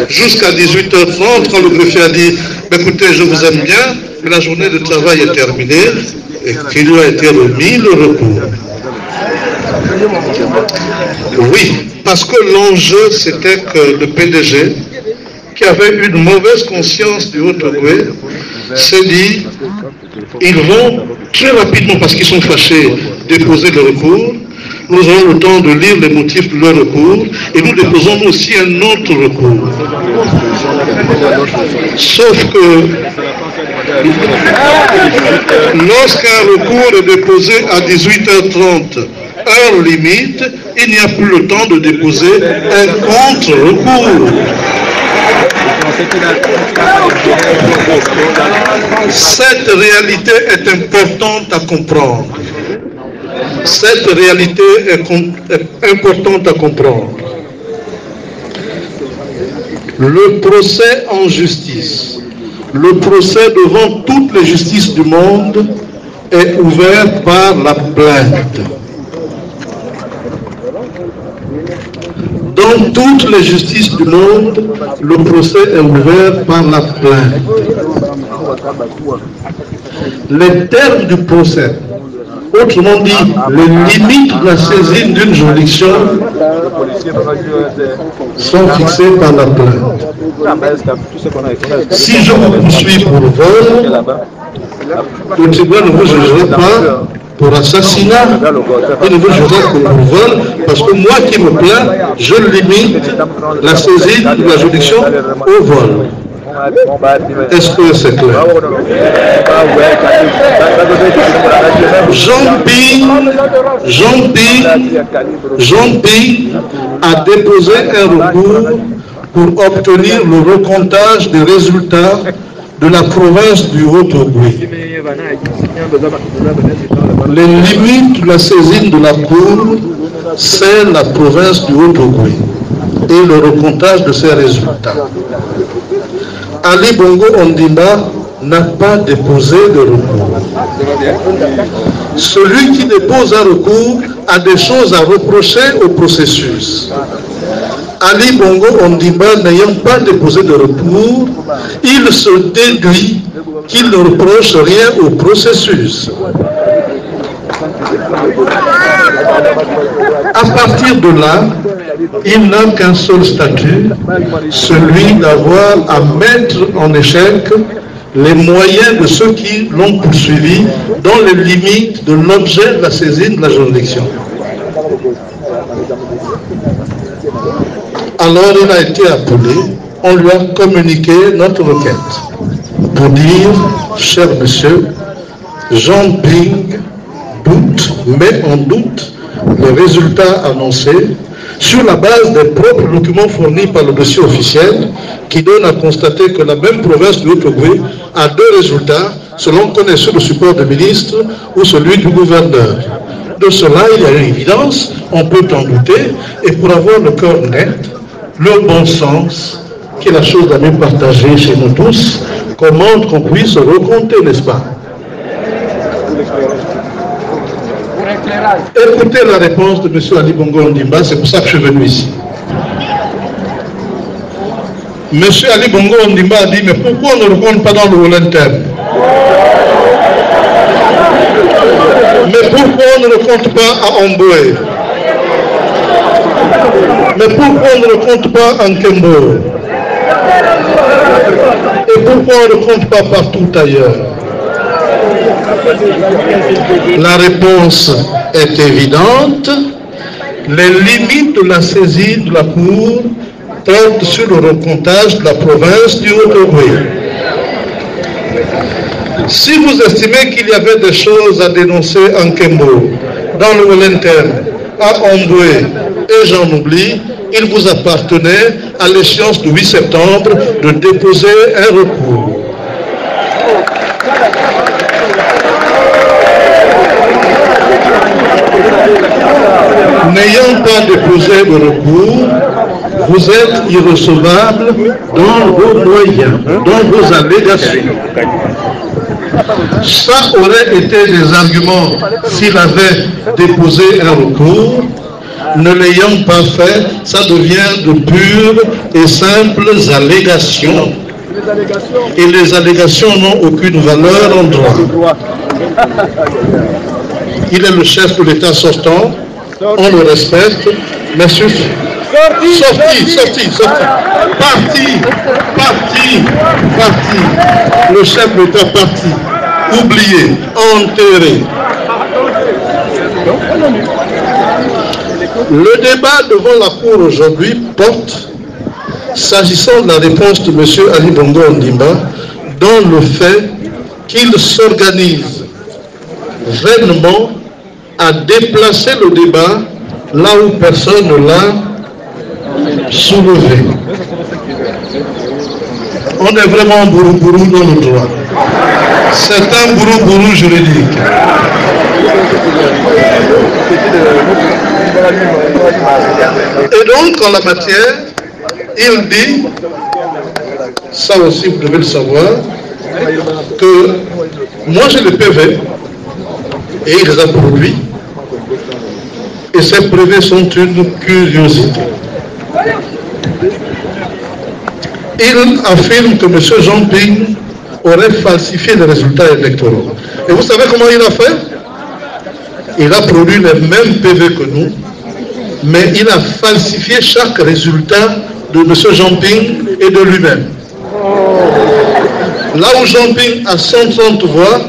Jusqu'à 18h30, quand le greffier a dit écoutez, je vous aime bien, mais la journée de travail est terminée et qu'il lui a été remis le recours. Oui, parce que l'enjeu c'était que le PDG, qui avait une mauvaise conscience du Haut-Ogooué, s'est dit ils vont très rapidement, parce qu'ils sont fâchés, déposer le recours. Nous aurons le temps de lire les motifs de leur recours et nous déposons aussi un autre recours. Sauf que lorsqu'un recours est déposé à 18h30, heure limite, il n'y a plus le temps de déposer un contre-recours. Cette réalité est importante à comprendre. Cette réalité est importante à comprendre. Le procès en justice, le procès devant toutes les justices du monde est ouvert par la plainte. Dans toutes les justices du monde, le procès est ouvert par la plainte. Les termes du procès, autrement dit, les limites de la saisine d'une juridiction sont fixées par la plainte. Si je vous poursuis pour vol, le tribunal ne vous jugera pas pour assassinat, il ne vous jugera que pour vol, parce que moi qui me plains, je limite la saisine de la juridiction au vol. Est-ce que c'est clair? Jean-Pi a déposé un recours pour obtenir le recomptage des résultats de la province du Haut-Ogooué. Les limites de la saisine de la Cour, c'est la province du Haut-Ogooué et le recomptage de ses résultats. Ali Bongo Ondimba n'a pas déposé de recours. Celui qui dépose un recours a des choses à reprocher au processus. Ali Bongo Ondimba n'ayant pas déposé de recours, il se déduit qu'il ne reproche rien au processus. À partir de là, il n'a qu'un seul statut, celui d'avoir à mettre en échec les moyens de ceux qui l'ont poursuivi dans les limites de l'objet de la saisine de la juridiction. Alors il a été appelé, on lui a communiqué notre requête pour dire, cher monsieur, Jean Ping met en doute les résultats annoncés sur la base des propres documents fournis par le dossier officiel qui donne à constater que la même province du Haut-Ogooué a deux résultats selon qu'on est sur le support du ministre ou celui du gouverneur. De cela, il y a une évidence, on peut en douter, et pour avoir le cœur net, le bon sens, qui est la chose la mieux partagée chez nous tous, commande qu'on puisse recompter, n'est-ce pas? Écoutez la réponse de M. Ali Bongo Ondimba, c'est pour ça que je suis venu ici. M. Ali Bongo Ondimba a dit, mais pourquoi on ne le compte pas dans le rôle interne? Mais pourquoi on ne le compte pas à Omboué? Mais pourquoi on ne le compte pas en Kembo? Et pourquoi on ne le compte pas partout ailleurs? La réponse est évidente. Les limites de la saisie de la Cour portent sur le recomptage de la province du Haut-Ogooué. Si vous estimez qu'il y avait des choses à dénoncer en Kembo, dans le rôle interne, à Omboué, et j'en oublie, il vous appartenait à l'échéance du 8 septembre de déposer un recours. N'ayant pas déposé de recours, vous êtes irrecevable dans vos moyens, dans vos allégations. Ça aurait été des arguments s'il avait déposé un recours, ne l'ayant pas fait, ça devient de pures et simples allégations. Et les allégations n'ont aucune valeur en droit. Il est le chef de l'État sortant, on le respecte, mais sorti. Parti. Le chef de l'État parti, oublié, enterré. Le débat devant la Cour aujourd'hui porte, s'agissant de la réponse de M. Ali Bongo Ondimba, dans le fait qu'il s'organise vainement à déplacer le débat là où personne ne l'a soulevé. On est vraiment bourou-bourou dans le droit. C'est un bourou-bourou juridique. Et donc, en la matière, il dit, ça aussi vous devez le savoir, que moi j'ai le PV, et il les a produits, et ces PV sont une curiosité. Il affirme que M. Jean Ping aurait falsifié les résultats électoraux. Et vous savez comment il a fait? Il a produit les mêmes PV que nous, mais il a falsifié chaque résultat de M. Jean Ping et de lui-même. Là où Jean Ping a 130 voix,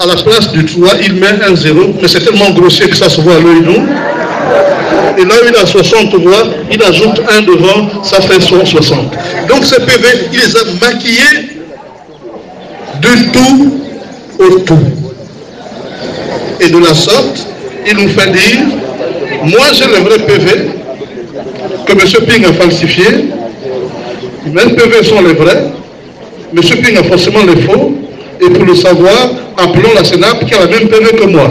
à la place du 3, il met un 0, mais c'est tellement grossier que ça se voit à l'œil nu. Et là où il a 60 voix, il ajoute un devant, ça fait 160. Donc ces PV, il les a maquillés du tout au tout. Et de la sorte, il nous fait dire, moi j'ai le vrai PV que M. Ping a falsifié, mes PV sont les vrais, M. Ping a forcément les faux, et pour le savoir, appelons la Sénap qui a la même PV que moi.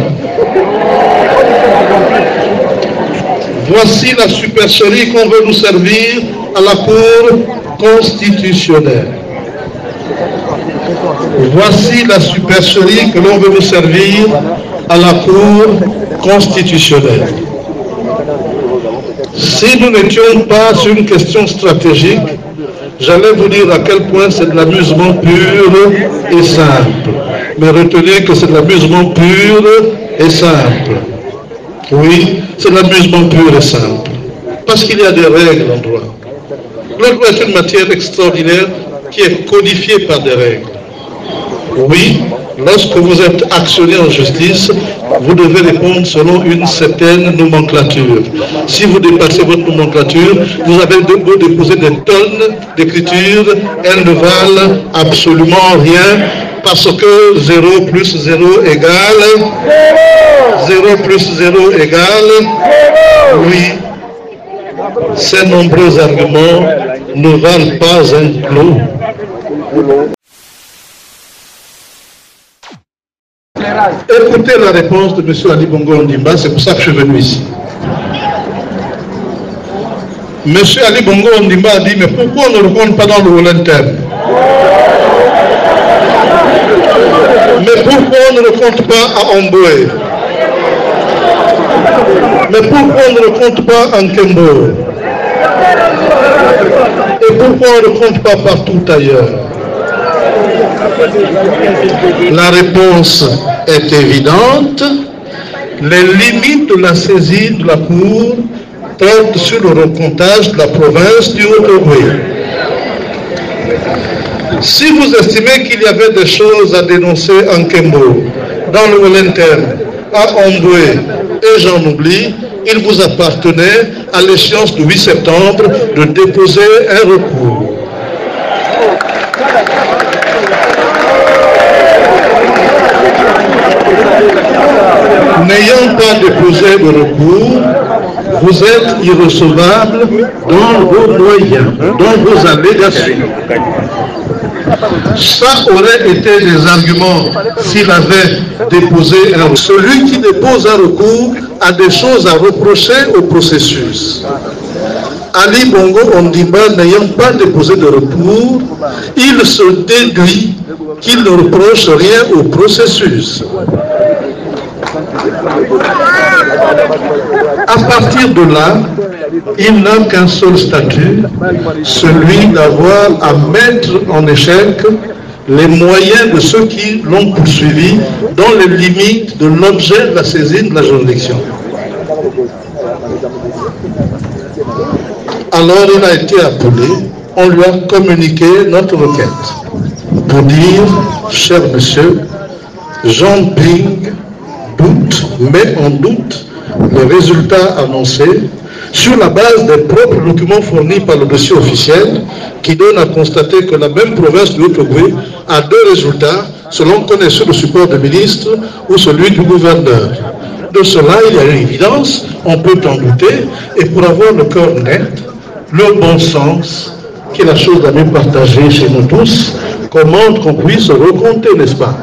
Voici la supercherie qu'on veut nous servir à la Cour constitutionnelle. Voici la supercherie que l'on veut nous servir à la Cour constitutionnelle. Si nous n'étions pas sur une question stratégique, j'allais vous dire à quel point c'est de l'amusement pur et simple. Mais retenez que c'est de l'amusement pur et simple. Oui, c'est de l'amusement pur et simple. Parce qu'il y a des règles en droit. Le droit est une matière extraordinaire qui est codifiée par des règles. Oui, lorsque vous êtes actionné en justice, vous devez répondre selon une certaine nomenclature. Si vous dépassez votre nomenclature, vous avez beau déposer des tonnes d'écriture, elles ne valent absolument rien parce que 0 plus 0 égale 0 plus 0 égale oui. Ces nombreux arguments ne valent pas un clou. Écoutez la réponse de M. Ali Bongo Ondimba, c'est pour ça que je suis venu ici. M. Ali Bongo Ondimba a dit, mais pourquoi on ne le compte pas dans le rôle interne? Mais pourquoi on ne le compte pas à Omboué? Mais pourquoi on ne le compte pas en Kembo? Et pourquoi on ne le compte pas partout ailleurs? La réponse est évidente. Les limites de la saisie de la Cour portent sur le recomptage de la province du Haut-Ogooué. Si vous estimez qu'il y avait des choses à dénoncer en Kembo, dans le rôle interne, à Omboué, et j'en oublie, il vous appartenait à l'échéance du 8 septembre de déposer un recours. N'ayant pas déposé de recours, vous êtes irrecevable dans vos moyens, dans vos allégations. Ça aurait été des arguments s'il avait déposé un recours. Celui qui dépose un recours a des choses à reprocher au processus. Ali Bongo Ondimba n'ayant pas déposé de recours, il se déduit qu'il ne reproche rien au processus. À partir de là, il n'a qu'un seul statut, celui d'avoir à mettre en échec les moyens de ceux qui l'ont poursuivi dans les limites de l'objet de la saisine de la juridiction. Alors il a été appelé, on lui a communiqué notre requête pour dire, cher monsieur, Jean Ping met en doute les résultats annoncés sur la base des propres documents fournis par le dossier officiel qui donne à constater que la même province du Haut-Ogooué a deux résultats selon qu'on est sur le support du ministre ou celui du gouverneur. De cela, il y a une évidence, on peut en douter, et pour avoir le cœur net, le bon sens, qui est la chose la mieux partagée chez nous tous, commande qu'on puisse recompter, n'est-ce pas?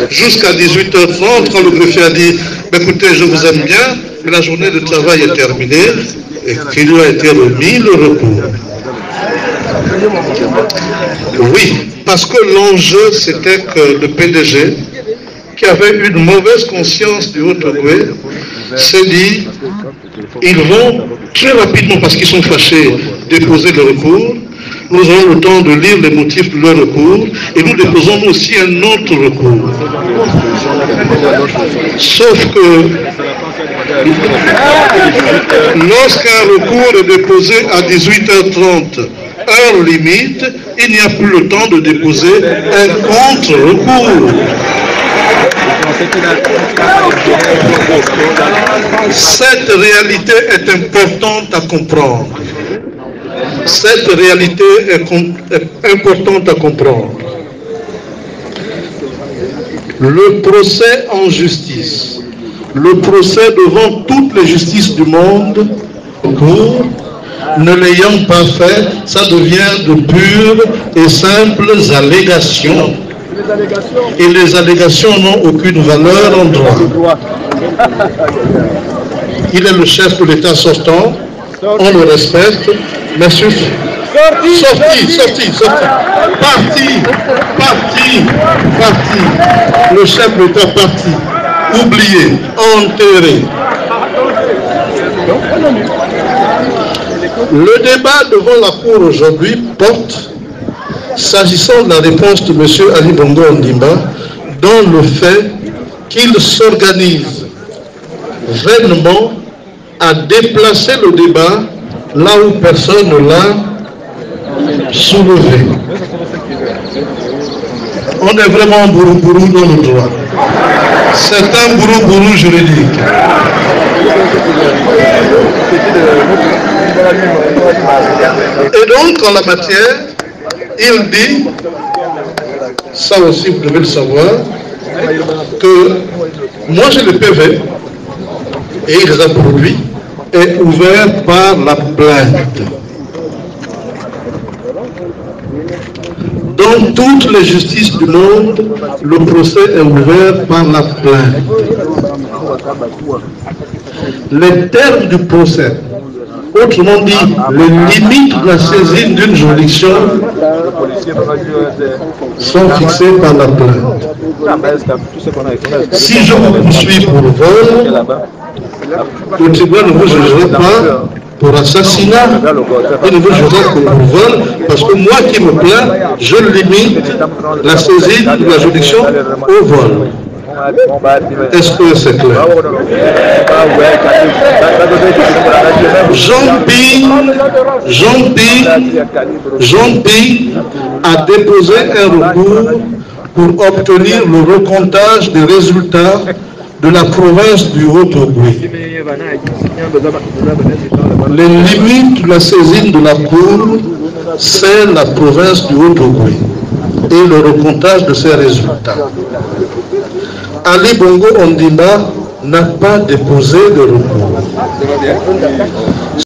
Jusqu'à 18h30, quand le greffier a dit écoutez, je vous aime bien, mais la journée de travail est terminée et qu'il lui a été remis le recours. Oui, parce que l'enjeu c'était que le PDG, qui avait une mauvaise conscience du Haut-Ogooué, s'est dit ils vont très rapidement, parce qu'ils sont fâchés, déposer le recours. Nous aurons le temps de lire les motifs de leur recours et nous déposons aussi un autre recours. Sauf que lorsqu'un recours est déposé à 18h30, heure limite, il n'y a plus le temps de déposer un contre-recours. Cette réalité est importante à comprendre. Cette réalité est importante à comprendre. Le procès en justice, le procès devant toutes les justices du monde, ne l'ayant pas fait, ça devient de pures et simples allégations. Et les allégations n'ont aucune valeur en droit. Il est le chef de l'État sortant, on le respecte, mais sorti. Parti. Le chef de l'État parti, oublié, enterré. Le débat devant la Cour aujourd'hui porte, s'agissant de la réponse de M. Ali Bongo Ondimba, dans le fait qu'il s'organise vainement à déplacer le débat là où personne ne l'a soulevé. On est vraiment bourou-bourou dans le droit. C'est un bourou-bourou juridique. Et donc, en la matière, il dit, ça aussi vous devez le savoir, que moi j'ai le PV, et il les a produits, est ouvert par la plainte. Dans toutes les justices du monde, le procès est ouvert par la plainte. Les termes du procès, autrement dit, les limites de la saisine d'une juridiction sont fixées par la plainte. Si je vous poursuis pour vol, le tribunal ne vous jugera pas pour assassinat, il ne vous jugera que pour vol, parce que moi qui me plains, je limite la saisine de la juridiction au vol. Est-ce que c'est clair? Jean Ping a déposé un recours pour obtenir le recomptage des résultats de la province du Haut-Ogooué. Les limites de la saisine de la Cour, c'est la province du Haut-Ogooué et le recomptage de ses résultats. Ali Bongo Ondimba n'a pas déposé de recours.